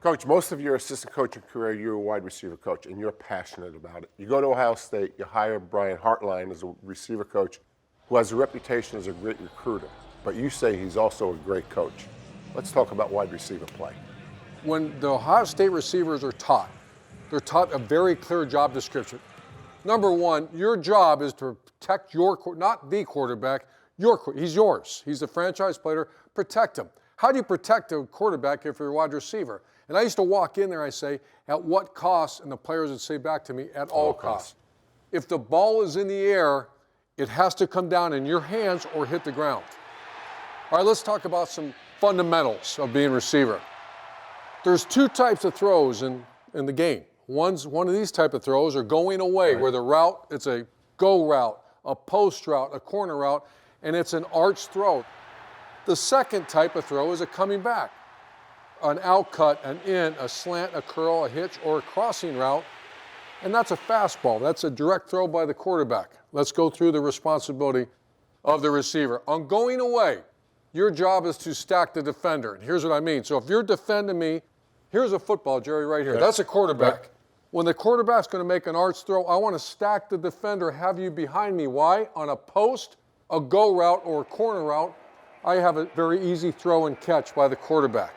Coach, most of your assistant coaching career, you're a wide receiver coach, and you're passionate about it. You go to Ohio State, you hire Brian Hartline as a receiver coach who has a reputation as a great recruiter, but you say he's also a great coach. Let's talk about wide receiver play. When the Ohio State receivers are taught, they're taught a very clear job description. Number one, your job is to protect your, not the quarterback, he's yours. He's the franchise player. Protect him. How do you protect a quarterback if you're a wide receiver? And I used to walk in there, I say, at what cost? And the players would say back to me, at all costs. If the ball is in the air, it has to come down in your hands or hit the ground. All right, let's talk about some fundamentals of being a receiver. There's two types of throws in the game. One of these type of throws are going away, where the route, it's a go route, a post route, a corner route, and it's an arch throw. The second type of throw is a coming back. An outcut, an in, a slant, a curl, a hitch, or a crossing route, and that's a fastball. That's a direct throw by the quarterback. Let's go through the responsibility of the receiver. On going away, your job is to stack the defender. And here's what I mean. So if you're defending me, here's a football, Gerry, right here. That's a quarterback. When the quarterback's going to make an arch throw, I want to stack the defender, have you behind me. Why? On a post, a go route, or a corner route, I have a very easy throw and catch by the quarterback.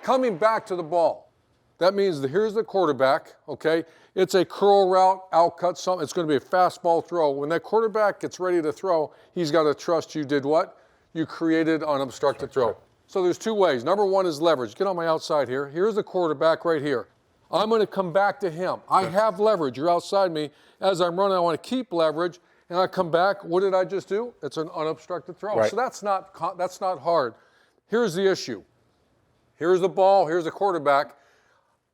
Coming back to the ball, that means here's the quarterback, okay? It's a curl route, outcut, something. It's going to be a fastball throw. When that quarterback gets ready to throw, he's got to trust you did what? You created unobstructed throw. So there's two ways. Number one is leverage. Get on my outside here. Here's the quarterback right here. I'm going to come back to him. I have leverage. You're outside me. As I'm running, I want to keep leverage, and I come back. What did I just do? It's an unobstructed throw. So that's not hard. Here's the issue. Here's the ball. Here's the quarterback.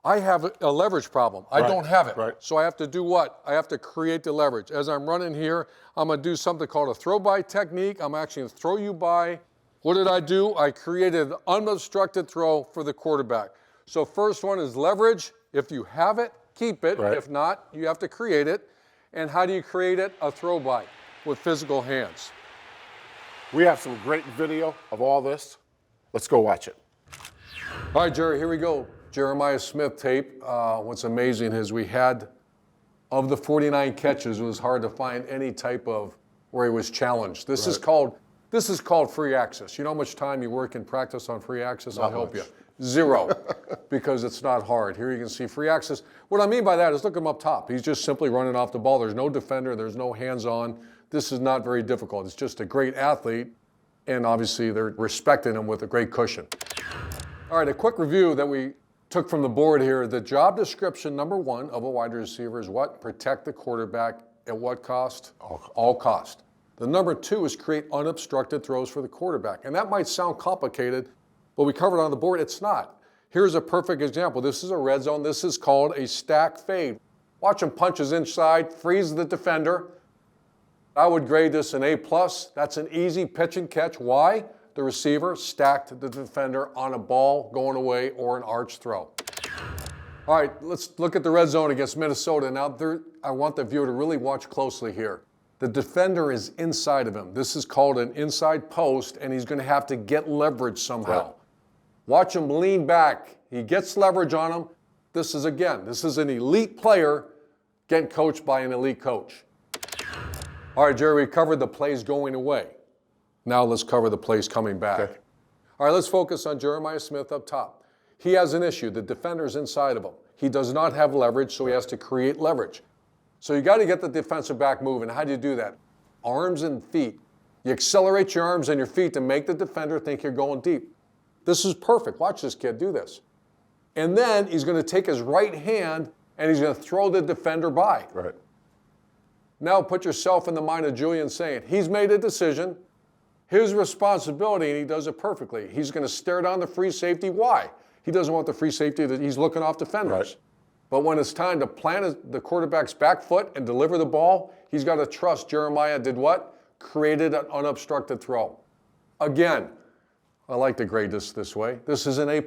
I have a leverage problem. I don't have it. So I have to do what? I have to create the leverage. As I'm running here, I'm going to do something called a throw-by technique. I'm actually going to throw you by. What did I do? I created an unobstructed throw for the quarterback. So first one is leverage. If you have it, keep it. If not, you have to create it. And how do you create it? A throw-by with physical hands. We have some great video of all this. Let's go watch it. All right, Gerry, here we go. Jeremiah Smith tape. What's amazing is we had, of the 49 catches, it was hard to find any type of where he was challenged. This is called free access. You know how much time you work in practice on free access? I'll help you. 0, because it's not hard. Here you can see free access. What I mean by that is look at him up top. He's just simply running off the ball. There's no defender. There's no hands-on. This is not very difficult. It's just a great athlete, and obviously they're respecting him with a great cushion. All right, a quick review that we took from the board here. The job description, number one, of a wide receiver is what? Protect the quarterback at what cost? All cost. The number two is create unobstructed throws for the quarterback. And that might sound complicated, but we covered it on the board. It's not. Here's a perfect example. This is a red zone. This is called a stack fade. Watch him punches inside, frees the defender. I would grade this an A+. That's an easy pitch and catch. Why? The receiver stacked the defender on a ball going away or an arch throw. All right, let's look at the red zone against Minnesota. Now, I want the viewer to really watch closely here. The defender is inside of him. This is called an inside post, and he's going to have to get leverage somehow. Watch him lean back. He gets leverage on him. This is an elite player getting coached by an elite coach. All right, Gerry, we covered the plays going away. Now let's cover the plays coming back. All right, let's focus on Jeremiah Smith up top. He has an issue. The defender's inside of him. He does not have leverage, so he has to create leverage. So you got to get the defensive back moving. How do you do that? Arms and feet. You accelerate your arms and your feet to make the defender think you're going deep. This is perfect. Watch this kid do this. And then he's going to take his right hand and he's going to throw the defender by. Now put yourself in the mind of Julian saying, he's made a decision. His responsibility, and he does it perfectly. He's going to stare down the free safety. Why? He doesn't want the free safety that he's looking off defenders. But when it's time to plant the quarterback's back foot and deliver the ball, he's got to trust Jeremiah did what? Created an unobstructed throw. Again, I like to grade this way. This is an A+.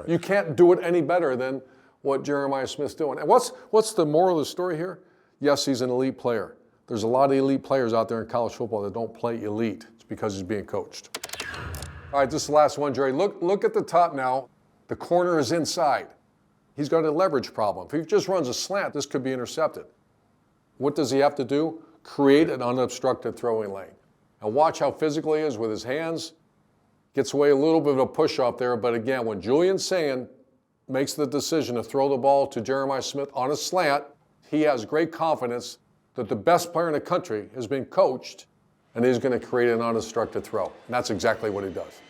You can't do it any better than what Jeremiah Smith's doing. And what's the moral of the story here? Yes, he's an elite player. There's a lot of elite players out there in college football that don't play elite. It's because he's being coached. All right, this is the last one, Gerry. Look at the top now. The corner is inside. He's got a leverage problem. If he just runs a slant, this could be intercepted. What does he have to do? Create an unobstructed throwing lane. And watch how physical he is with his hands. Gets away a little bit of a push off there, but again, when Julian Sand makes the decision to throw the ball to Jeremiah Smith on a slant, he has great confidence that the best player in the country has been coached and he's going to create an unobstructed throw. And that's exactly what he does.